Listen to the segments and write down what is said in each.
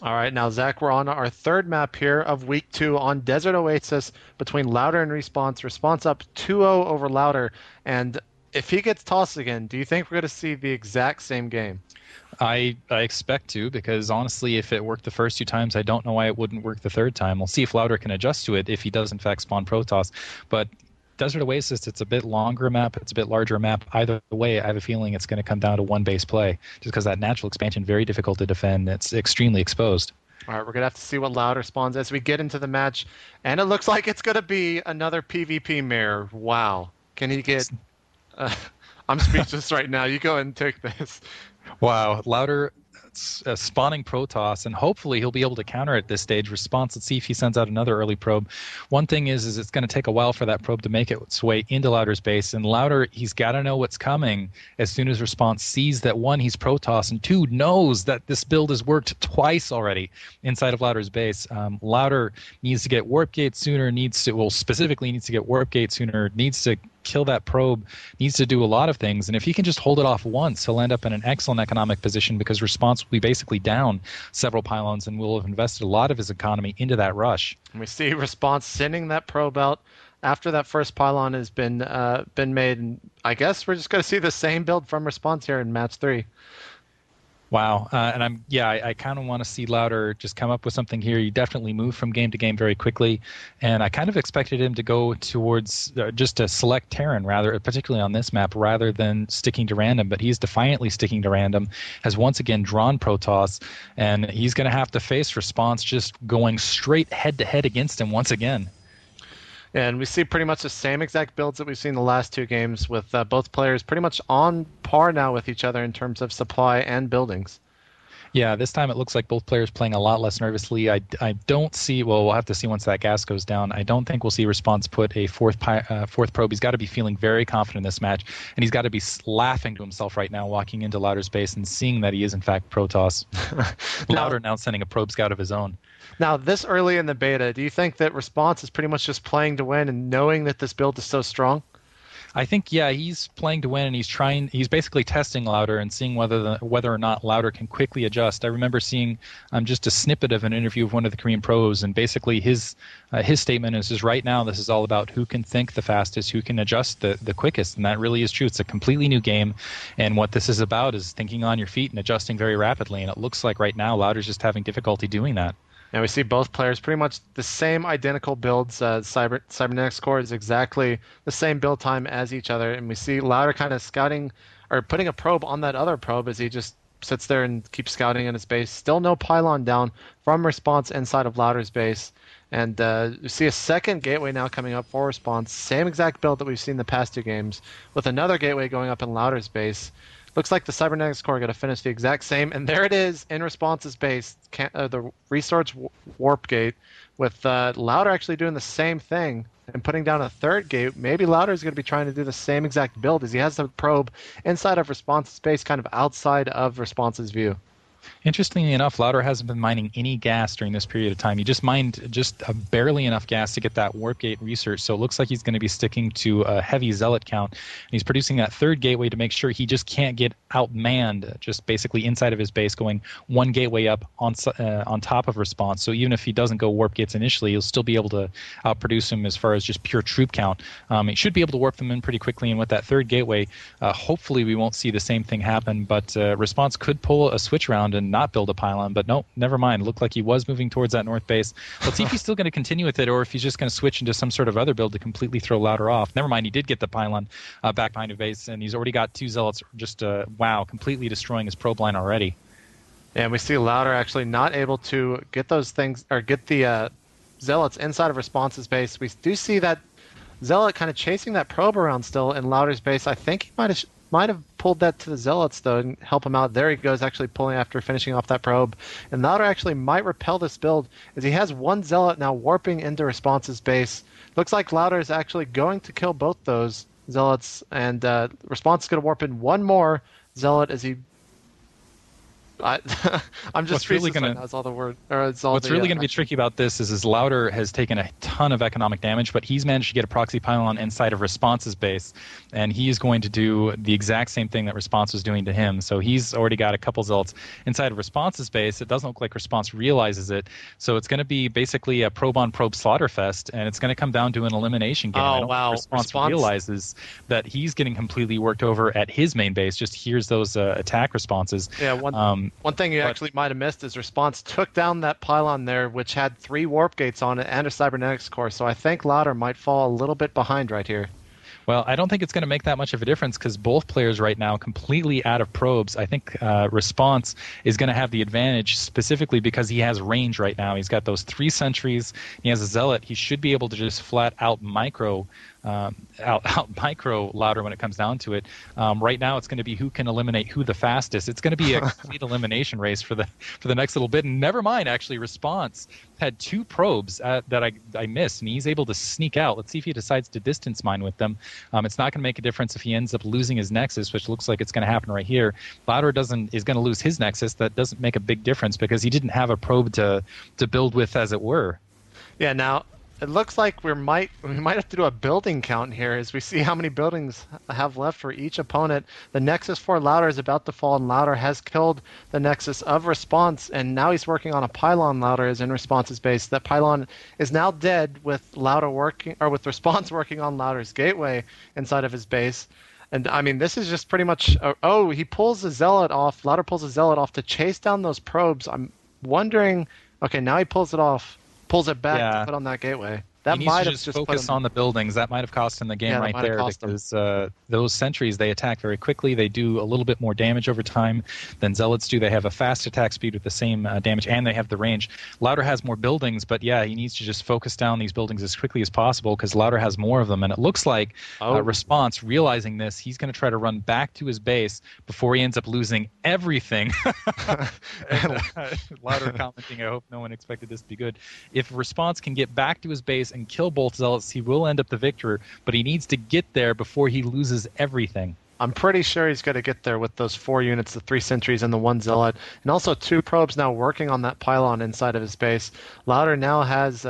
All right, now Zach, we're on our third map here of week 2 on Desert Oasis between Louder and Response. Response up 2-0 over Louder, and if he gets tossed again, do you think we're going to see the exact same game? I expect to, because honestly, if it worked the first two times, I don't know why it wouldn't work the third time. We'll see if Louder can adjust to it if he does in fact spawn Protoss. But Desert Oasis, it's a bit longer map, it's a bit larger map. Either way, I have a feeling it's going to come down to one base play, just because that natural expansion very difficult to defend. It's extremely exposed. All right, we're going to have to see what Louder spawns as we get into the match, and it looks like it's going to be another PvP mirror. Wow. Can he get... Uh, I'm speechless right now. You go ahead and take this. Wow, Louder spawning Protoss, and hopefully he'll be able to counter at this stage. Response, let's see if he sends out another early probe. One thing is it's going to take a while for that probe to make its way into Louder's base, and Louder, he's got to know what's coming as soon as Response sees that, one, he's Protoss, and two, knows that this build has worked twice already inside of Louder's base. Louder needs to get Warp Gate sooner, specifically needs to get Warp Gate sooner, needs to kill that probe, needs to do a lot of things. And if he can just hold it off once, he'll end up in an excellent economic position, because Response will be basically down several pylons and will have invested a lot of his economy into that rush. And we see Response sending that probe out after that first pylon has been made. And I guess we're just going to see the same build from Response here in match 3. Wow. I kind of want to see Louder just come up with something here. He definitely moved from game to game very quickly, and I kind of expected him to go towards just a select Terran, rather, particularly on this map, rather than sticking to random. But he's defiantly sticking to random, has once again drawn Protoss, and he's going to have to face Response just going straight head-to-head against him once again. And we see pretty much the same exact builds that we've seen the last 2 games, with both players pretty much on par now with each other in terms of supply and buildings. Yeah, this time it looks like both players playing a lot less nervously. I don't see, well, we'll have to see once that gas goes down. I don't think we'll see Response put a fourth probe. He's got to be feeling very confident in this match, and he's got to be laughing to himself right now walking into Louder's base and seeing that he is in fact Protoss. Louder now sending a probe scout of his own. Now, this early in the beta, do you think that Response is pretty much just playing to win and knowing that this build is so strong? I think, yeah, he's playing to win, and he's basically testing Louder and seeing whether or not Louder can quickly adjust. I remember seeing just a snippet of an interview of one of the Korean pros, and basically his statement is right now this is all about who can think the fastest, who can adjust the quickest, and that really is true. It's a completely new game, and what this is about is thinking on your feet and adjusting very rapidly, and it looks like right now Louder's just having difficulty doing that. And we see both players pretty much the same identical builds. Cybernetics Core is exactly the same build time as each other. And we see Louder kind of scouting or putting a probe on that other probe as he just sits there and keeps scouting in his base. Still no pylon down from Response inside of Louder's base. And we see a second gateway now coming up for Response. Same exact build that we've seen the past 2 games, with another gateway going up in Louder's base. Looks like the Cybernetics Core are going to finish the exact same, and there it is in Response's base, the Resource Warp Gate, with Louder actually doing the same thing and putting down a third gate. Maybe Louder is going to be trying to do the same exact build, as he has the probe inside of Response's base, kind of outside of Response's view. Interestingly enough, Louder hasn't been mining any gas during this period of time. He just mined just barely enough gas to get that warp gate research, so it looks like he's going to be sticking to a heavy zealot count. And he's producing that third gateway to make sure he just can't get outmanned, just basically inside of his base, going one gateway up on top of Response. So even if he doesn't go warp gates initially, he'll still be able to outproduce him as far as just pure troop count. He should be able to warp them in pretty quickly, and with that third gateway, hopefully we won't see the same thing happen, but Response could pull a switch around and not build a pylon, but no, never mind. It looked like he was moving towards that north base. Let's see if he's still going to continue with it, or if he's just going to switch into some sort of other build to completely throw Louder off. Never mind, he did get the pylon back behind his base, and he's already got 2 zealots just, completely destroying his probe line already. And we see Louder actually not able to get those things, or get the zealots inside of Response's base. We do see that zealot kind of chasing that probe around still in Louder's base. I think he might have pulled that to the zealots though and help him out. There he goes, actually pulling after finishing off that probe. And Louder actually might repel this build, as he has 1 zealot now warping into Response's base. Looks like Louder is actually going to kill both those zealots, and Response is going to warp in 1 more zealot as he I, I'm just What's really speechless right gonna now. It's all the word, or it's all What's the really going to be action. tricky about this is Lauder has taken a ton of economic damage, but he's managed to get a proxy pylon inside of Response's base, and he is going to do the exact same thing that Response was doing to him. So he's already got a couple zealots inside of Response's base. It doesn't look like Response realizes it, so it's going to be basically a probe-on-probe slaughterfest, and it's going to come down to an elimination game. I Oh don't think wow, Response response. realizes that he's getting completely worked over at his main base, just hears those attack responses. Yeah, one thing you But actually might have missed is response took down that pylon there, which had 3 warp gates on it and a cybernetics core. So I think Lauder might fall a little bit behind right here. Well, I don't think it's going to make that much of a difference because both players right now completely out of probes. I think Response is going to have the advantage specifically because he has range right now. He's got those 3 sentries. He has a zealot. He should be able to just flat out out micro Lauder when it comes down to it. Right now, it's going to be who can eliminate who the fastest. It's going to be a complete elimination race for the next little bit. And never mind, actually, Response had 2 probes that I missed, and he's able to sneak out. Let's see if he decides to distance mine with them. It's not going to make a difference if he ends up losing his Nexus, which looks like it's going to happen right here. Lauder is going to lose his Nexus. That doesn't make a big difference because he didn't have a probe to build with, as it were. Yeah, now it looks like we might have to do a building count here as we see how many buildings have left for each opponent. The Nexus for Lauder is about to fall, and Lauder has killed the Nexus of Response, and now he's working on a pylon. Lauder is in Response's base. That pylon is now dead with with Response working on Lauder's gateway inside of his base. And I mean, this is just pretty much. Oh, he pulls the zealot off. Lauder pulls the zealot off to chase down those probes. I'm wondering. Okay, now he pulls it back to put on that gateway. That He needs might to have just just put focus him. on the buildings. That might have cost him the game Yeah, that right might have there cost him. because those sentries, they attack very quickly. They do a little bit more damage over time than Zealots do. They have a fast attack speed with the same damage, and they have the range. Lauder has more buildings, but yeah, he needs to just focus down these buildings as quickly as possible because Lauder has more of them. And it looks like Response, realizing this, he's going to try to run back to his base before he ends up losing everything. And, Lauder commenting, I hope no one expected this to be good. If Response can get back to his base and kill both Zealots, he will end up the victor, but he needs to get there before he loses everything. I'm pretty sure he's going to get there with those 4 units, the 3 sentries and the 1 zealot, and also 2 probes now working on that pylon inside of his base. Lauder now has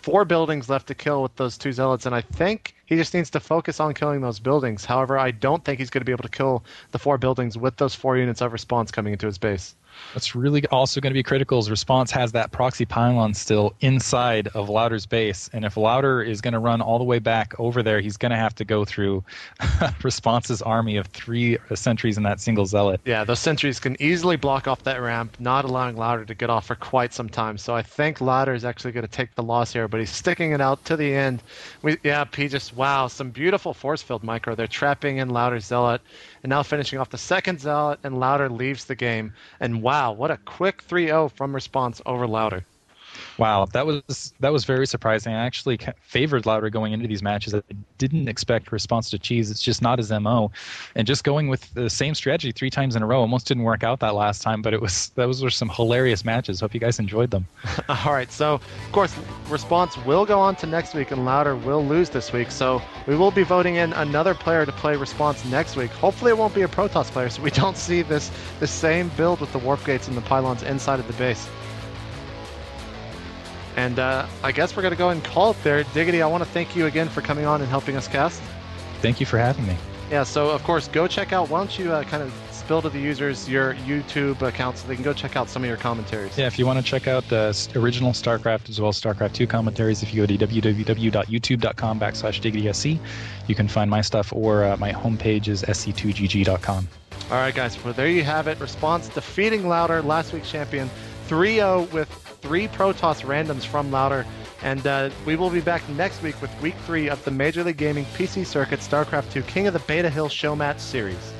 4 buildings left to kill with those 2 zealots, and I think he just needs to focus on killing those buildings. However, I don't think he's going to be able to kill the 4 buildings with those 4 units of Response coming into his base. What's really also going to be critical is Response has that proxy pylon still inside of Lauder's base, and if Lauder is going to run all the way back over there, he's going to have to go through Response's army of 3 sentries and that single zealot. Yeah, those sentries can easily block off that ramp, not allowing Lauder to get off for quite some time. So I think Lauder is actually going to take the loss here, but he's sticking it out to the end. Wow, some beautiful force field micro. They're trapping in Lauder's zealot, and now finishing off the second zealot, and Lauder leaves the game. And wow, what a quick 3-0 from Response over Lauder. Wow, that was very surprising. I actually favored Lauder going into these matches. I didn't expect Response to cheese. It's just not his MO. And just going with the same strategy 3 times in a row almost didn't work out that last time, but those were some hilarious matches. Hope you guys enjoyed them. All right, so of course Response will go on to next week, and Lauder will lose this week. So we will be voting in another player to play Response next week. Hopefully it won't be a Protoss player, so we don't see the same build with the warp gates and the pylons inside of the base. And I guess we're going to go and call it there. Diggity, I want to thank you again for coming on and helping us cast. Thank you for having me. Yeah, so of course, go check out, why don't you kind of spill to the users your YouTube account so they can go check out some of your commentaries. Yeah, if you want to check out original StarCraft as well as StarCraft 2 commentaries, if you go to www.youtube.com/DiggitySC, you can find my stuff, or my homepage is sc2gg.com. All right, guys, well, there you have it. Response defeating Lauder, last week's champion, 3-0 with 3 Protoss randoms from Lauder. And we will be back next week with Week 3 of the Major League Gaming PC Circuit StarCraft 2 King of the Beta Hill Showmatch Series.